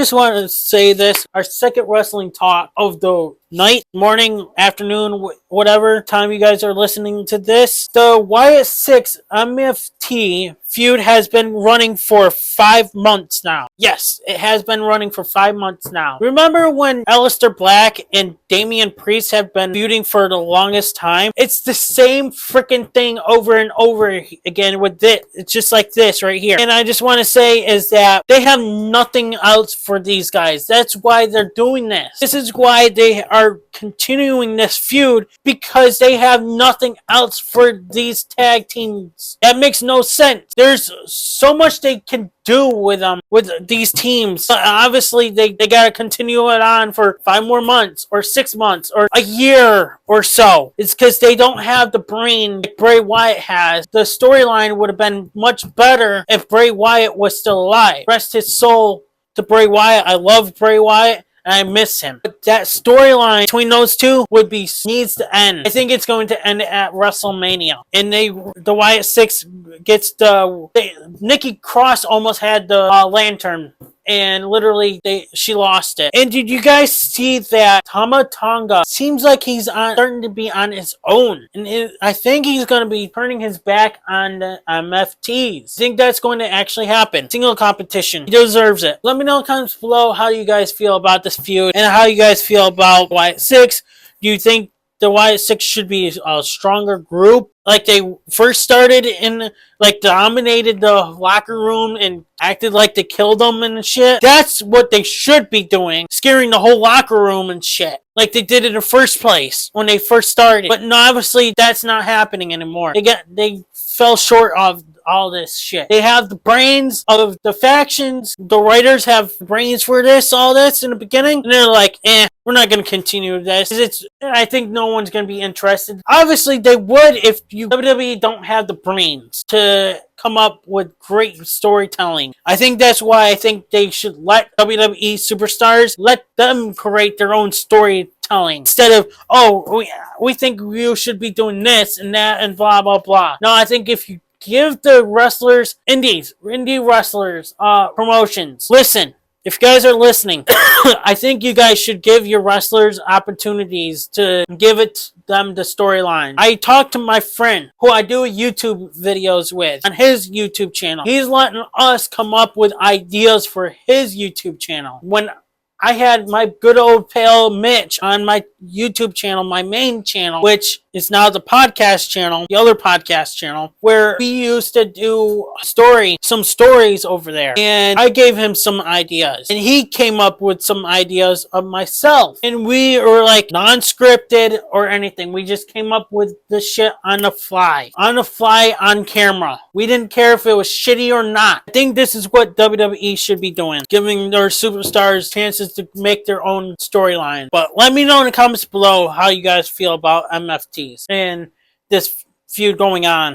Just want to say this, our second wrestling talk of the night, morning, afternoon, whatever time you guys are listening to this. The Wyatt Sicks MFT feud has been running for 5 months now. Yes, it has been running for 5 months now. Remember when Aleister Black and Damian Priest have been feuding for the longest time? It's the same freaking thing over and over again with this. It's just like this right here. And I just want to say is that they have nothing else for these guys. That's why they're doing this. This is why they are continuing this feud, because they have nothing else for these tag teams. That makes no sense. There's so much they can do with these teams. Obviously, they got to continue it on for 5 more months or 6 months or a year or so. It's because they don't have the brain like Bray Wyatt has. The storyline would have been much better if Bray Wyatt was still alive. Rest his soul to Bray Wyatt. I love Bray Wyatt and I miss him. But that storyline between those two needs to end. I think it's going to end at WrestleMania. And the Wyatt Sicks gets Nikki Cross almost had the lantern. And literally, she lost it. And did you guys see that Tama Tonga seems like he's starting to be on his own? And I think he's going to be turning his back on the MFTs. I think that's going to actually happen. Single competition. He deserves it. Let me know in the comments below how you guys feel about this feud and how you guys feel about Wyatt Sicks. Do you think the Wyatt Sicks should be a stronger group? Like they first started dominated the locker room and acted like they killed them and shit. That's what they should be doing. Scaring the whole locker room and shit. Like they did in the first place when they first started. But no, obviously that's not happening anymore. They fell short of all this shit. They have the brains of the factions. The writers have brains for all this in the beginning. And they're like, we're not going to continue this. I think no one's going to be interested. Obviously, they would if WWE don't have the brains to come up with great storytelling. I think that's why I think they should let WWE superstars, let them create their own storytelling. Instead of, we think you should be doing this and that and blah, blah, blah. No, I think if you give the wrestlers, indie wrestlers, promotions, listen. If you guys are listening, I think you guys should give your wrestlers opportunities to give them the storyline. I talked to my friend who I do YouTube videos with on his YouTube channel. He's letting us come up with ideas for his YouTube channel. When I had my good old pal Mitch on my YouTube channel, my main channel, which is now the podcast channel, the other podcast channel, where we used to do some stories over there. And I gave him some ideas. And he came up with some ideas of myself. And we were like non-scripted or anything. We just came up with the shit on the fly. On camera. We didn't care if it was shitty or not. I think this is what WWE should be doing. Giving their superstars chances to make their own storyline. But let me know in the comments below how you guys feel about MFTs and this feud going on.